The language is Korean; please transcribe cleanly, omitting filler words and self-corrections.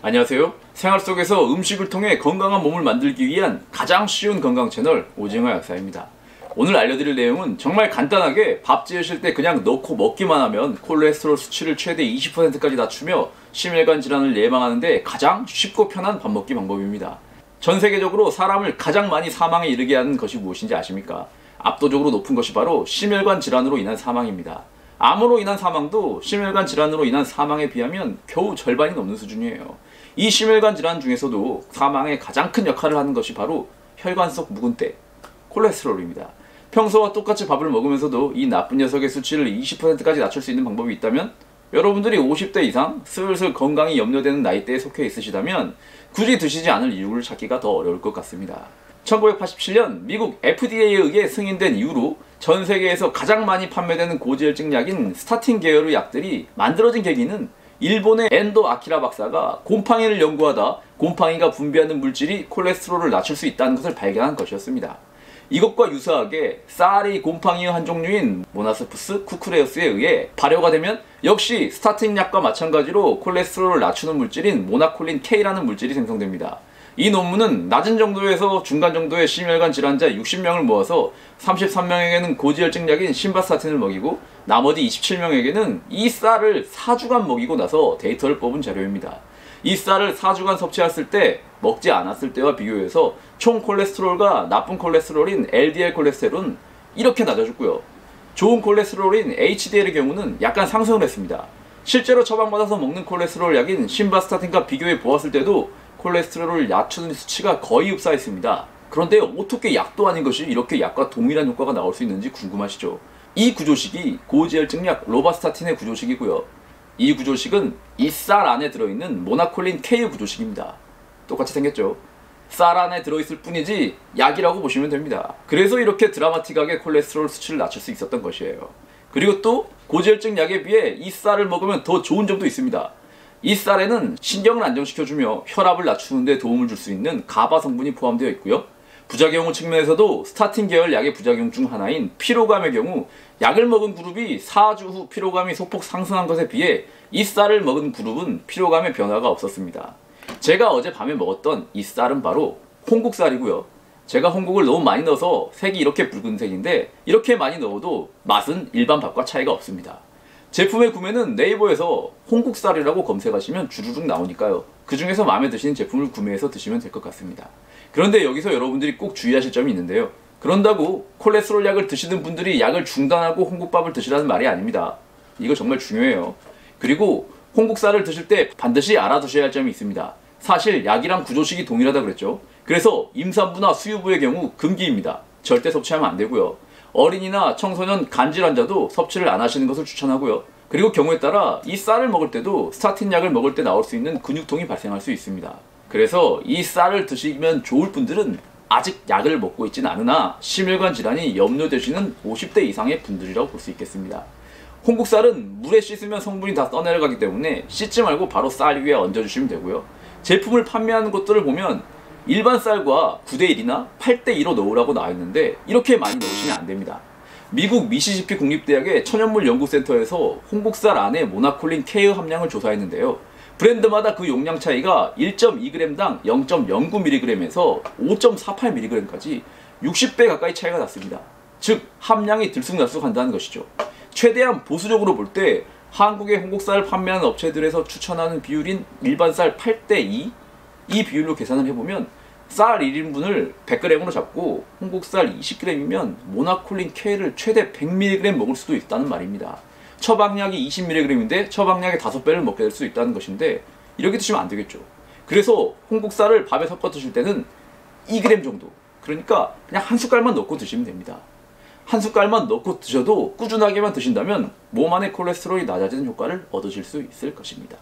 안녕하세요. 생활 속에서 음식을 통해 건강한 몸을 만들기 위한 가장 쉬운 건강 채널 오징어 약사입니다. 오늘 알려드릴 내용은 정말 간단하게 밥 지으실 때 그냥 넣고 먹기만 하면 콜레스테롤 수치를 최대 20%까지 낮추며 심혈관 질환을 예방하는데 가장 쉽고 편한 밥 먹기 방법입니다. 전 세계적으로 사람을 가장 많이 사망에 이르게 하는 것이 무엇인지 아십니까? 압도적으로 높은 것이 바로 심혈관 질환으로 인한 사망입니다. 암으로 인한 사망도 심혈관 질환으로 인한 사망에 비하면 겨우 절반이 넘는 수준이에요. 이 심혈관 질환 중에서도 사망에 가장 큰 역할을 하는 것이 바로 혈관 속 묵은 때, 콜레스테롤입니다. 평소와 똑같이 밥을 먹으면서도 이 나쁜 녀석의 수치를 20%까지 낮출 수 있는 방법이 있다면, 여러분들이 50대 이상 슬슬 건강이 염려되는 나이대에 속해 있으시다면 굳이 드시지 않을 이유를 찾기가 더 어려울 것 같습니다. 1987년 미국 FDA에 의해 승인된 이후로 전 세계에서 가장 많이 판매되는 고지혈증 약인 스타틴 계열의 약들이 만들어진 계기는 일본의 엔도 아키라 박사가 곰팡이를 연구하다 곰팡이가 분비하는 물질이 콜레스테롤을 낮출 수 있다는 것을 발견한 것이었습니다. 이것과 유사하게 쌀이 곰팡이의 한 종류인 모나스푸스 쿠쿠레우스에 의해 발효가 되면 역시 스타틴 약과 마찬가지로 콜레스테롤을 낮추는 물질인 모나콜린 K라는 물질이 생성됩니다. 이 논문은 낮은 정도에서 중간 정도의 심혈관 질환자 60명을 모아서 33명에게는 고지혈증 약인 심바스타틴을 먹이고 나머지 27명에게는 이 쌀을 4주간 먹이고 나서 데이터를 뽑은 자료입니다. 이 쌀을 4주간 섭취했을 때 먹지 않았을 때와 비교해서 총 콜레스테롤과 나쁜 콜레스테롤인 LDL 콜레스테롤은 이렇게 낮아졌고요. 좋은 콜레스테롤인 HDL의 경우는 약간 상승을 했습니다. 실제로 처방받아서 먹는 콜레스테롤 약인 심바스타틴과 비교해 보았을 때도 콜레스테롤을 낮추는 수치가 거의 흡사했습니다. 그런데 어떻게 약도 아닌 것이 이렇게 약과 동일한 효과가 나올 수 있는지 궁금하시죠? 이 구조식이 고지혈증 약 로바스타틴의 구조식이고요. 이 구조식은 이 쌀 안에 들어있는 모나콜린 K의 구조식입니다. 똑같이 생겼죠? 쌀 안에 들어있을 뿐이지 약이라고 보시면 됩니다. 그래서 이렇게 드라마틱하게 콜레스테롤 수치를 낮출 수 있었던 것이에요. 그리고 또 고지혈증 약에 비해 이 쌀을 먹으면 더 좋은 점도 있습니다. 이 쌀에는 신경을 안정시켜주며 혈압을 낮추는 데 도움을 줄 수 있는 가바 성분이 포함되어 있고요. 부작용 측면에서도 스타틴 계열 약의 부작용 중 하나인 피로감의 경우 약을 먹은 그룹이 4주 후 피로감이 소폭 상승한 것에 비해 이 쌀을 먹은 그룹은 피로감의 변화가 없었습니다. 제가 어젯밤에 먹었던 이 쌀은 바로 홍국쌀이고요. 제가 홍국을 너무 많이 넣어서 색이 이렇게 붉은색인데 이렇게 많이 넣어도 맛은 일반 밥과 차이가 없습니다. 제품의 구매는 네이버에서 홍국쌀이라고 검색하시면 주르륵 나오니까요. 그 중에서 마음에 드시는 제품을 구매해서 드시면 될 것 같습니다. 그런데 여기서 여러분들이 꼭 주의하실 점이 있는데요. 그런다고 콜레스테롤 약을 드시는 분들이 약을 중단하고 홍국밥을 드시라는 말이 아닙니다. 이거 정말 중요해요. 그리고 홍국쌀을 드실 때 반드시 알아두셔야 할 점이 있습니다. 사실 약이랑 구조식이 동일하다 그랬죠. 그래서 임산부나 수유부의 경우 금기입니다. 절대 섭취하면 안 되고요. 어린이나 청소년 간질 환자도 섭취를 안 하시는 것을 추천하고요. 그리고 경우에 따라 이 쌀을 먹을 때도 스타틴 약을 먹을 때 나올 수 있는 근육통이 발생할 수 있습니다. 그래서 이 쌀을 드시면 좋을 분들은 아직 약을 먹고 있진 않으나 심혈관 질환이 염려되시는 50대 이상의 분들이라고 볼 수 있겠습니다. 홍국쌀은 물에 씻으면 성분이 다 떠내려가기 때문에 씻지 말고 바로 쌀 위에 얹어주시면 되고요. 제품을 판매하는 곳들을 보면 일반 쌀과 9:1이나 8:2로 넣으라고 나와 있는데 이렇게 많이 넣으시면 안 됩니다. 미국 미시시피 국립대학의 천연물 연구센터에서 홍국쌀 안에 모나콜린 K의 함량을 조사했는데요. 브랜드마다 그 용량 차이가 1.2g당 0.09mg에서 5.48mg까지 60배 가까이 차이가 났습니다. 즉 함량이 들쑥날쑥한다는 것이죠. 최대한 보수적으로 볼 때 한국의 홍국쌀을 판매하는 업체들에서 추천하는 비율인 일반 쌀 8:2 이 비율로 계산을 해보면 쌀 1인분을 100g으로 잡고 홍국쌀 20g이면 모나콜린 K를 최대 100mg 먹을 수도 있다는 말입니다. 처방약이 20mg인데 처방약의 5배를 먹게 될 수 있다는 것인데 이렇게 드시면 안 되겠죠. 그래서 홍국쌀을 밥에 섞어 드실 때는 2g 정도, 그러니까 그냥 한 숟갈만 넣고 드시면 됩니다. 한 숟갈만 넣고 드셔도 꾸준하게만 드신다면 몸 안의 콜레스테롤이 낮아지는 효과를 얻으실 수 있을 것입니다.